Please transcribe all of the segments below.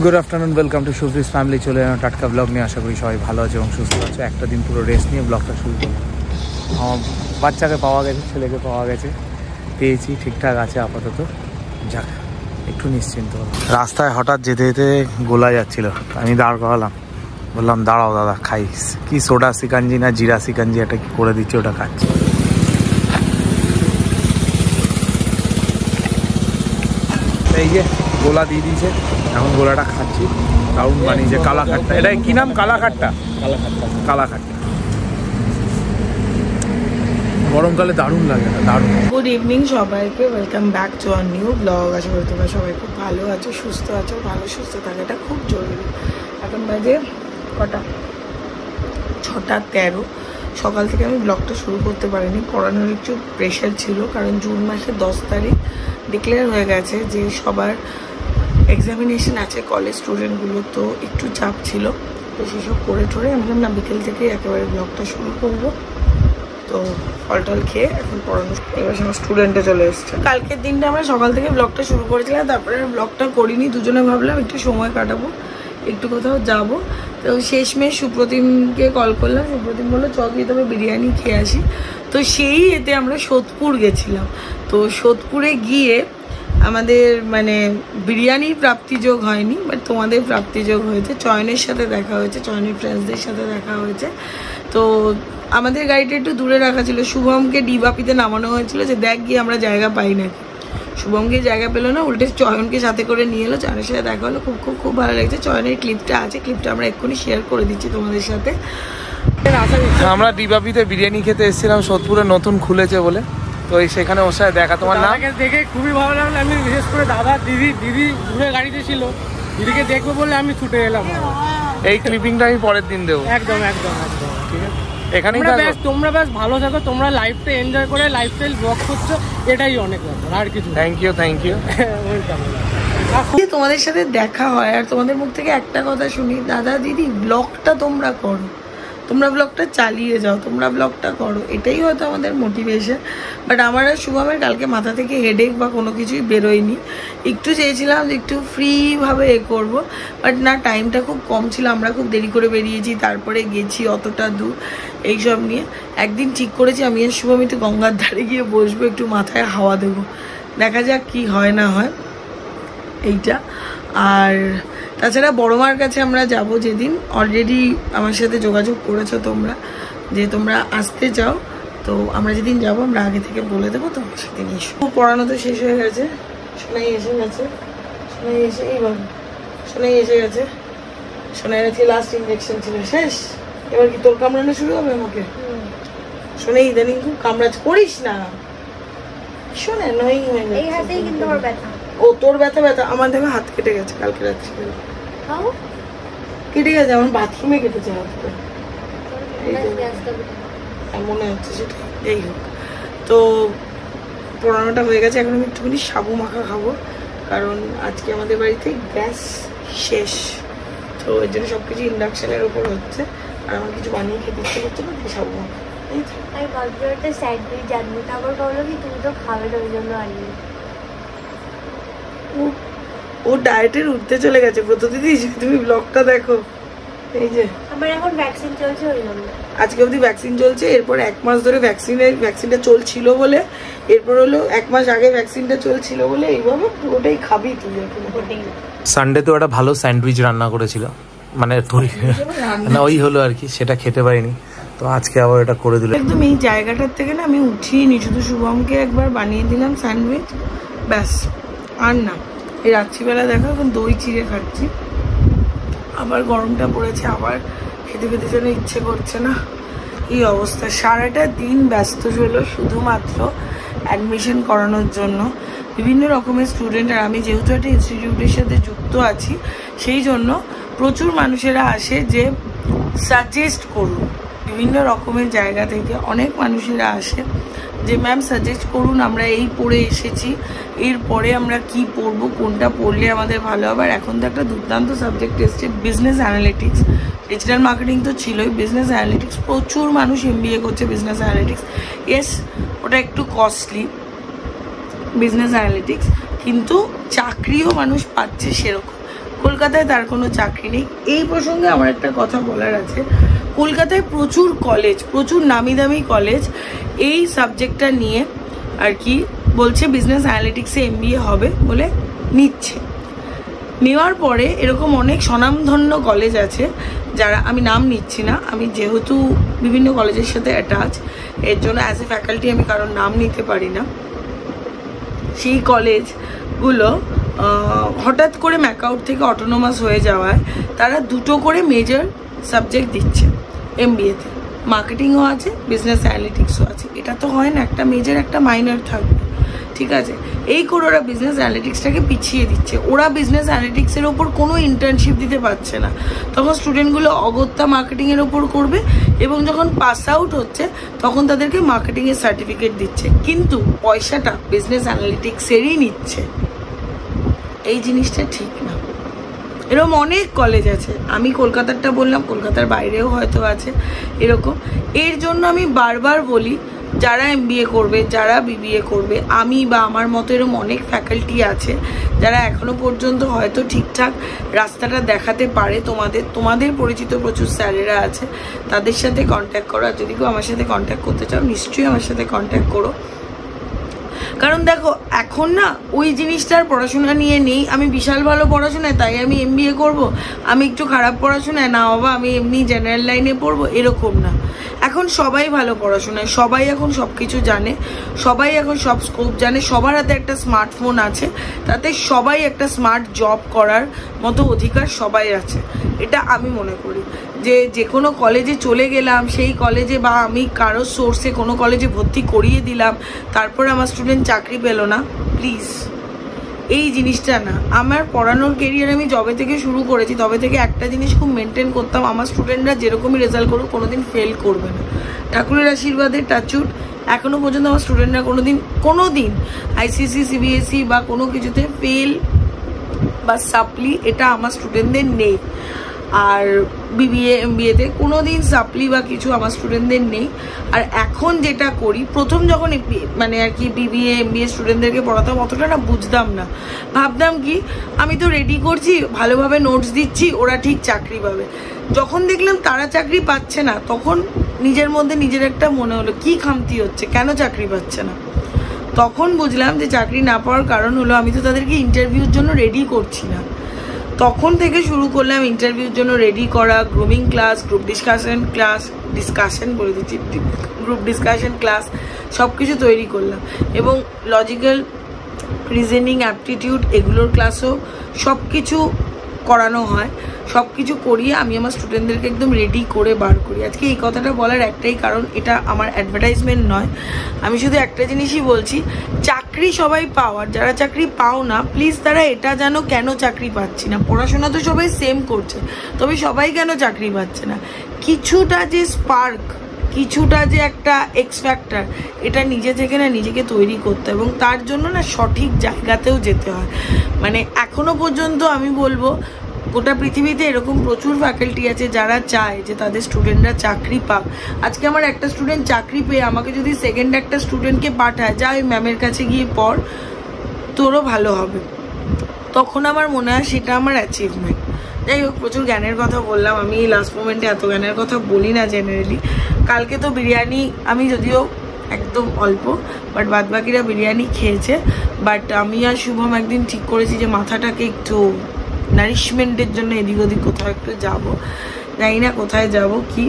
Good afternoon welcome to शुभ्रीज family चले टाटका ब्लग नहीं आशा करी सबाई भालो आछे एबं सुस्थ आछे। एक दिन पुरो रेस्ट निये ब्लगटा शुरू करलाम। आमार बाच्चाके पाওয়া গেছে, ছেলেকে পাওয়া গেছে, পেয়েছি, ঠিকঠাক আছে আপাতত। যাক একটু নিশ্চিন্ত হলাম। রাস্তায় হঠাৎ যেতে যেতে গোলা যাচ্ছিল, আমি দাঁড় করালাম, বললাম দাঁড়াও দাদা খাই। কি সোডা সিকাঞ্জি না জিরা সিকাঞ্জি একটা কি করে দিচ্ছে, ওটা খাচ্ছি। এই যে গোলা দিয়ে দিয়েছে, এখন গোলাটা খাচ্ছি। দারুণ বানিয়েছে কালাখাট্টা। এটা কি নাম? কালাখাট্টা। কালাখাট্টা গরমকালে দারুণ লাগে, দারুণ। গুড ইভিনিং সবাইকে, welcome back to our new blog. আশা করি তোমরা সবাই খুব ভালো আছো, সুস্থ আছো। ভালো সুস্থ থাকাটা খুব জরুরি। এখন বাজে কটা? 6:13। সকাল থেকে আমি ব্লগটা শুরু করতে পারিনি, পড়ানোর একটু প্রেশার ছিল, কারণ জুন মাসের 10 তারিখ ডিক্লেয়ার হয়ে গেছে যে সবার এক্সামিনেশন আছে কলেজ স্টুডেন্টগুলো, তো একটু চাপ ছিল। তো সেসব করে ঠরে আমি না বিকেল থেকে একেবারে ব্লগটা শুরু করব। তো ফল টল খেয়ে এখন পড়ানো, এবার আমার স্টুডেন্টে চলে এসছে। কালকের দিনটা আমরা সকাল থেকে ব্লগটা শুরু করেছিলাম, তারপরে ব্লগটা করিনি। দুজনে ভাবলাম একটু সময় কাটাবো, একটু কোথাও যাবো। তো শেষমেশ সুপ্রতিমকে কল করলাম, সুপ্রতিম বললো চ গিয়ে তবে বিরিয়ানি খেয়ে আসি। তো সেই এতে আমরা সোদপুর গেছিলাম। তো সোদপুরে গিয়ে আমাদের মানে বিরিয়ানির প্রাপ্তিযোগ হয়নি, বাট তোমাদের প্রাপ্তিযোগ হয়েছে। চয়নের সাথে দেখা হয়েছে, চয়নের ফ্রেন্ডসদের সাথে দেখা হয়েছে। তো আমাদের গাড়িটা একটু দূরে রাখা ছিল, শুভমকে ডিবাপিতে নামানো হয়েছিল যে দেখ গিয়ে আমরা জায়গা পাই নাকি। শুভমকে জায়গা পেলো না, উল্টে চয়নকে সাথে করে নিয়ে এলো। চয়নের সাথে দেখা হলো, খুব খুব খুব ভালো লাগছে। চয়নের ক্লিপটা আছে, ক্লিপটা আমরা এক্ষুনি শেয়ার করে দিচ্ছি তোমাদের সাথে। আমরা ডিবাপিতে বিরিয়ানি খেতে এসেছিলাম, সোদপুরে নতুন খুলেছে বলে। তো সেখানে ওর সাথে দেখা। তোমার নাম? দেখে খুবই ভালো লাগলো। আমি বিশেষ করে দাদা দিদি দূরে গাড়িতে ছিল, দিদিকে দেখবো বলে আমি ছুটে এলাম। এই ক্লিপিংটা আমি পরের দিন দেবো। একদম একদম একদম ঠিক আছে। এখানেই তোমরা বেশ ভালো থাকো, তোমরা লাইফটা এনজয় করে লাইফস্টাইল ব্লগ করছো, এটাই অনেক ব্যাপার, আর কিছু। Thank you thank you. তোমাদের সাথে দেখা হয় আর তোমাদের মুখ থেকে একটা কথা শুনি, দাদা দিদি ব্লগটা তোমরা করো, তোমরা ব্লগটা চালিয়ে যাও, তোমরা ব্লগটা করো, এটাই হয়তো আমাদের মোটিভেশন। বাট আমার আর শুভমের কালকে মাথা থেকে হেডেক বা কোনো কিছুই বেরোয়নি। একটু চেয়েছিলাম যে একটু ফ্রিভাবে করবো, বাট না, টাইমটা খুব কম ছিল। আমরা খুব দেরি করে বেরিয়েছি, তারপরে গেছি অতটা দূর, এইসব নিয়ে। একদিন ঠিক করেছি আমি আর শুভম একটু গঙ্গার ধারে গিয়ে বসবো, একটু মাথায় হাওয়া দেবো, দেখা যাক কি হয় না হয় এইটা। আর তাছাড়া বড় মার কাছে আমরা যাব যেদিন, অলরেডি আমার সাথে যোগাযোগ করেছো তোমরা যে তোমরা আসতে চাও। তো আমরা যেদিন যাব আমরা আগে থেকে বলে দেবো, তোমরা সেদিন এসো। পড়ানো তো শেষ হয়ে গেছে, সোনাই এসে গেছে, সোনাই এসে এইবার সোনাই এসে গেছে। সোনাই আজকে লাস্ট ইনজেকশন ছিল, শেষ। এবার কি তোর কামড়ানো শুরু হবে আমাকে? সোনাই ইদানিং খুব কামড়াচ করিস না, শোনে নই হয়ে গেছে। ও তোর ব্যথা ব্যথা, আমার দেখো হাত কেটে গেছে কালকে রাত্রে, কেটে গেছে আমার বাথরুমে কেটেছে হাতটা, মনে হচ্ছে সেটা। যাই হোক, তো পড়ানোটা হয়ে গেছে। এখন আমি একটুখানি সাবু মাখা খাবো, কারণ আজকে আমাদের বাড়িতে গ্যাস শেষ। তো এর জন্য সবকিছু ইন্ডাকশনের উপর হচ্ছে, আর আমার কিছু বানিয়ে খেতে ইচ্ছে করছে না, সাবু মাখা। আমি বাজারতে স্যান্ডউইচ জানবো, তারপর বললো কি তুমি তো খাবে না, ওই জন্য আনি। ও ডায়েটের উঠতে চলে গেছে। প্রতিদিন তুমি ব্লগটা দেখো, এই যে আমার এখন ভ্যাকসিন চলছে, ওই জন্য আজকে অবধি ভ্যাকসিন চলছে। এরপর 1 মাস ধরে ভ্যাকসিনটা চলছিল বলে, এরপর হলো 1 মাস আগে ভ্যাকসিনটা চলছিল বলে, এইভাবে পুরোটাই খাবি তুই এখন। সানডে তো একটা ভালো স্যান্ডউইচ রান্না করেছিল, মানে না ওই হলো আর কি, সেটা খেতে পারিনি। তো আজকে আবার এটা করে দিল। একদম এই জায়গাটার থেকে না আমি উঠিনি, শুধু শুভমকে একবার বানিয়ে দিলাম স্যান্ডউইচ, ব্যাস। আর না, এই রাত্রিবেলা দেখো এখন দই চিড়ে খাচ্ছি। আবার গরমটা পড়েছে, আবার খেতে খেতে যেন ইচ্ছে করছে না, এই অবস্থা। সারাটা দিন ব্যস্ত ছিল শুধুমাত্র অ্যাডমিশন করানোর জন্য। বিভিন্ন রকমের স্টুডেন্ট, আর আমি যেহেতু একটা ইনস্টিটিউটের সাথে যুক্ত আছি, সেই জন্য প্রচুর মানুষেরা আসে যে সাজেস্ট করুন। বিভিন্ন রকমের জায়গা থেকে অনেক মানুষেরা আসে যে ম্যাম সাজেস্ট করুন, আমরা এই পড়ে এসেছি, এরপরে আমরা কি পড়বো, কোনটা পড়লে আমাদের ভালো হবে। আর এখন তো একটা দুর্দান্ত সাবজেক্ট এসছে বিজনেস অ্যানালিটিক্স। ডিজিটাল মার্কেটিং তো ছিলই, বিজনেস অ্যানালিটিক্স। প্রচুর মানুষ MBA করছে বিজনেস অ্যানালিটিক্স। ইয়েস, ওটা একটু কস্টলি বিজনেস অ্যানালিটিক্স, কিন্তু চাকরিও মানুষ পাচ্ছে সেরকম। কলকাতায় তার কোনো চাকরি নেই। এই প্রসঙ্গে আমার একটা কথা বলার আছে, কলকাতায় প্রচুর কলেজ, প্রচুর নামি দামি কলেজ এই সাবজেক্টটা নিয়ে আর কি বলছে বিজনেস অ্যানালিটিক্সে MBA হবে বলে নিচ্ছে। নেওয়ার পরে এরকম অনেক স্বনামধন্য কলেজ আছে যারা, আমি নাম নিচ্ছি না, আমি যেহেতু বিভিন্ন কলেজের সাথে অ্যাটাচ, এর জন্য অ্যাজ এ ফ্যাকাল্টি আমি কারোর নাম নিতে পারি না। সেই কলেজগুলো হঠাৎ করে ম্যাকআউট থেকে অটোনোমাস হয়ে যাওয়ায় তারা 2টো করে মেজর সাবজেক্ট দিচ্ছে MBA-তে, মার্কেটিংও আছে, বিজনেস অ্যানালিটিক্সও আছে। এটা তো হয় না, একটা মেজর একটা মাইনর থাকবে, ঠিক আছে? এই করে ওরা বিজনেস অ্যানালিটিক্সটাকে পিছিয়ে দিচ্ছে। ওরা বিজনেস অ্যানালিটিক্সের ওপর কোনো ইন্টার্নশিপ দিতে পারছে না, তখন স্টুডেন্টগুলো অগত্যা মার্কেটিংয়ের ওপর করবে এবং যখন পাস আউট হচ্ছে তখন তাদেরকে মার্কেটিংয়ের সার্টিফিকেট দিচ্ছে, কিন্তু পয়সাটা বিজনেস অ্যানালিটিক্সেরই নিচ্ছে। এই জিনিসটা ঠিক না। এরকম অনেক কলেজ আছে, আমি কলকাতারটা বললাম, কলকাতার বাইরেও হয়তো আছে এরকম। এর জন্য আমি বারবার বলি, যারা MBA করবে, যারা BBA করবে, আমি বা আমার মতো এরকম অনেক ফ্যাকাল্টি আছে যারা এখনো পর্যন্ত হয়তো ঠিকঠাক রাস্তাটা দেখাতে পারে, তোমাদের পরিচিত প্রচুর স্যারেরা আছে, তাদের সাথে কন্ট্যাক্ট করো। আর যদি কেউ আমার সাথে কন্ট্যাক্ট করতে চাও নিশ্চয়ই আমার সাথে কন্ট্যাক্ট করো। কারণ দেখো এখন না ওই জিনিসটার পড়াশোনা নিয়ে নেই, আমি বিশাল ভালো পড়াশোনায় তাই আমি MBA করব, আমি একটু খারাপ পড়াশোনায় না বাবা আমি এমনি জেনারেল লাইনে পড়বো, এরকম না। এখন সবাই ভালো পড়াশোনায়, সবাই এখন সব কিছু জানে, সবাই এখন সব স্কোপ জানে, সবার হাতে একটা স্মার্টফোন আছে, তাতে সবাই একটা স্মার্ট জব করার মতো অধিকার সবাই আছে। এটা আমি মনে করি যে কোনো কলেজে চলে গেলাম, সেই কলেজে বা আমি কারো সোর্সে কোনো কলেজে ভর্তি করিয়ে দিলাম, তারপর আমার স্টুডেন্ট চাকরি পেল না, প্লিজ এই জিনিসটা না। আমার পড়ানোর কেরিয়ার আমি যবে থেকে শুরু করেছি তবে থেকে একটা জিনিস খুব মেনটেন করতাম, আমার স্টুডেন্টরা যেরকমই রেজাল্ট করুক কোনোদিন ফেল করবে না। ঠাকুরের আশীর্বাদে টাচউড এখনও পর্যন্ত আমার স্টুডেন্টরা কোনোদিন ICSE CBSE বা কোনো কিছুতে ফেল বা সাপ্লি এটা আমার স্টুডেন্টদের নেই। আর BBA MBA-তে কোনোদিন সাপ্লি বা কিছু আমার স্টুডেন্টদের নেই। আর এখন যেটা করি, প্রথম যখন মানে আর কি BBA MBA স্টুডেন্টদেরকে পড়াতাম অতটা না বুঝতাম না, ভাবতাম কি আমি তো রেডি করছি, ভালোভাবে নোটস দিচ্ছি, ওরা ঠিক চাকরি পাবে। যখন দেখলাম তারা চাকরি পাচ্ছে না তখন নিজের মধ্যে নিজের একটা মনে হলো কি খামতি হচ্ছে, কেন চাকরি পাচ্ছে না। তখন বুঝলাম যে চাকরি না পাওয়ার কারণ হলো আমি তো তাদেরকে ইন্টারভিউর জন্য রেডি করছি না। তখন থেকে শুরু করলাম ইন্টারভিউর জন্য রেডি করা, grooming class, group discussion class সব কিছু তৈরি করলাম এবং লজিক্যাল রিজনিং, অ্যাপটিটিউড এগুলোর ক্লাসও সব কিছু করানো হয়। সব কিছু করিয়ে আমি আমার স্টুডেন্টদেরকে একদম রেডি করে বার করি। আজকে এই কথাটা বলার একটাই কারণ, এটা আমার অ্যাডভার্টাইজমেন্ট নয়, আমি শুধু একটা জিনিসই বলছি, চাকরি সবাই পাও, আর যারা চাকরি পাও না প্লিজ তারা এটা জানো কেন চাকরি পাচ্ছি না। পড়াশোনা তো সবাই সেম করছে, তবে সবাই কেন চাকরি পাচ্ছে না। কিছুটা যে স্পার্ক, কিছুটা যে একটা এক্স ফ্যাক্টর, এটা নিজে থেকে না নিজেকে তৈরি করতে এবং তার জন্য না সঠিক জায়গাতেও যেতে হয়। মানে এখনো পর্যন্ত আমি বলবো গোটা পৃথিবীতে এরকম প্রচুর ফ্যাকাল্টি আছে যারা চায় যে তাদের স্টুডেন্টরা চাকরি পাক। আজকে আমার একটা স্টুডেন্ট চাকরি পেয়ে আমাকে যদি সেকেন্ড একটা স্টুডেন্টকে পাঠায়, যা ওই ম্যামের কাছে গিয়ে পড়, তোরও ভালো হবে, তখন আমার মনে হয় সেটা আমার অ্যাচিভমেন্ট। যাই হোক, প্রচুর জ্ঞানের কথা বললাম, আমি লাস্ট মোমেন্টে এত জ্ঞানের কথা বলি না জেনারেলি। কালকে তো বিরিয়ানি, আমি যদিও একদম অল্প, বাট বাদবাকিরা বিরিয়ানি খেয়েছে। বাট আমি আর শুভম একদিন ঠিক করেছি যে মাথাটাকে একটু নারিশমেন্টের জন্য এদিক ওদিক কোথাও একটু যাবো। জানি না কোথায় যাব, কি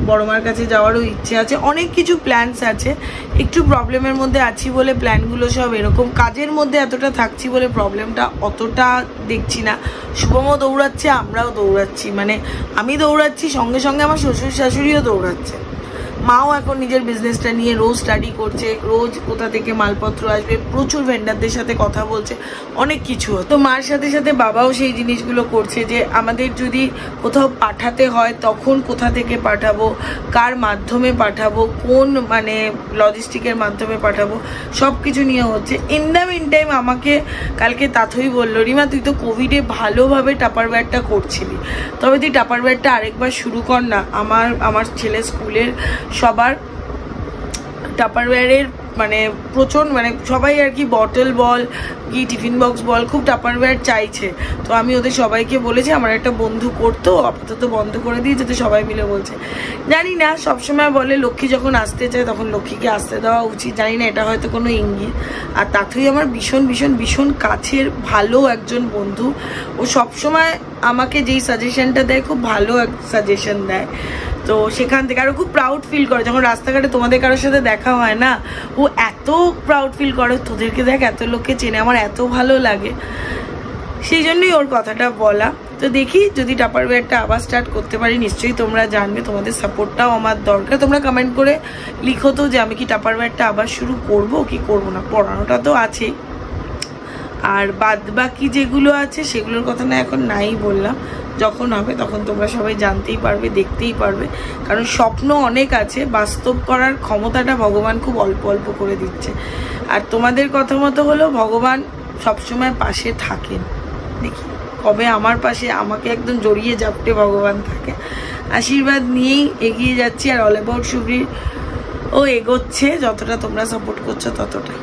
বড় মার কাছে যাওয়ারও ইচ্ছে আছে, অনেক কিছু প্ল্যানস আছে। একটু প্রবলেমের মধ্যে আছি বলে প্ল্যানগুলো সব এরকম, কাজের মধ্যে এতটা থাকছি বলে প্রবলেমটা অতটা দেখছি না। শুভমও দৌড়াচ্ছে, আমরাও দৌড়াচ্ছি, মানে আমি দৌড়াচ্ছি সঙ্গে সঙ্গে আমার শ্বশুর শাশুড়িও দৌড়াচ্ছে। মাও এখন নিজের বিজনেসটা নিয়ে রোজ স্টাডি করছে, রোজ কোথা থেকে মালপত্র আসবে, প্রচুর ভেন্ডারদের সাথে কথা বলছে, অনেক কিছু। তো মার সাথে সাথে বাবাও সেই জিনিসগুলো করছে যে আমাদের যদি কোথাও পাঠাতে হয় তখন কোথা থেকে পাঠাবো, কার মাধ্যমে পাঠাবো, কোন মানে লজিস্টিকের মাধ্যমে পাঠাবো, সব কিছু নিয়ে হচ্ছে। ইন দ্য মিন টাইম আমাকে কালকে তাথই বললো, রিমা তুই তো কোভিডে ভালোভাবে টাপারওয়্যারটা করছিলি, তবে তুই টাপারওয়্যারটা আরেকবার শুরু কর না। আমার ছেলে স্কুলের সবার টাপারওয়্যারের মানে প্রচণ্ড মানে সবাই আর কি বটল বল কি টিফিন বক্স বল খুব টাপারওয়্যার চাইছে। তো আমি ওদের সবাইকে বলেছি, আমার একটা বন্ধু করতো, আপাতত বন্ধ করে দিয়েছে, তো সবাই মিলে বলছে। জানি না, সবসময় বলে লক্ষ্মী যখন আসতে চায় তখন লক্ষ্মীকে আসতে দেওয়া উচিত, জানি না এটা হয়তো কোনো ইঙ্গিত। আর তাতেই আমার ভীষণ ভীষণ ভীষণ কাছের ভালো একজন বন্ধু, ও সবসময় আমাকে যেই সাজেশনটা দেয় খুব ভালো এক সাজেশন দেয়। তো সেখান থেকে আরও খুব প্রাউড ফিল করে যখন রাস্তাঘাটে তোমাদের কারোর সাথে দেখা হয় না, ও এত প্রাউড ফিল করে তোদেরকে দেখ এত লোককে চেনে, আমার এত ভালো লাগে, সেই জন্যই ওর কথাটা বলা। তো দেখি যদি টাপারওয়্যারটা আবার স্টার্ট করতে পারি নিশ্চয়ই তোমরা জানবে, তোমাদের সাপোর্টটাও আমার দরকার। তোমরা কমেন্ট করে লিখো তো যে আমি কি টাপারওয়্যারটা আবার শুরু করব কি করব না, পড়ানোটা তো আছেই, আর বাদ বাকি যেগুলো আছে সেগুলোর কথা না এখন নাই বললাম, যখন হবে তখন তোমরা সবাই জানতেই পারবে, দেখতেই পারবে। কারণ স্বপ্ন অনেক আছে, বাস্তব করার ক্ষমতাটা ভগবান খুব অল্প অল্প করে দিচ্ছে। আর তোমাদের কথা মতো হলো ভগবান সবসময় পাশে থাকেন, দেখি কবে আমার পাশে আমাকে একদম জড়িয়ে জাপটে ভগবান থাকে। আশীর্বাদ নিয়েই এগিয়ে যাচ্ছি, আর অল অ্যাবাউট শুভ্রি ও এগোচ্ছে, যতটা তোমরা সাপোর্ট করছো ততটা।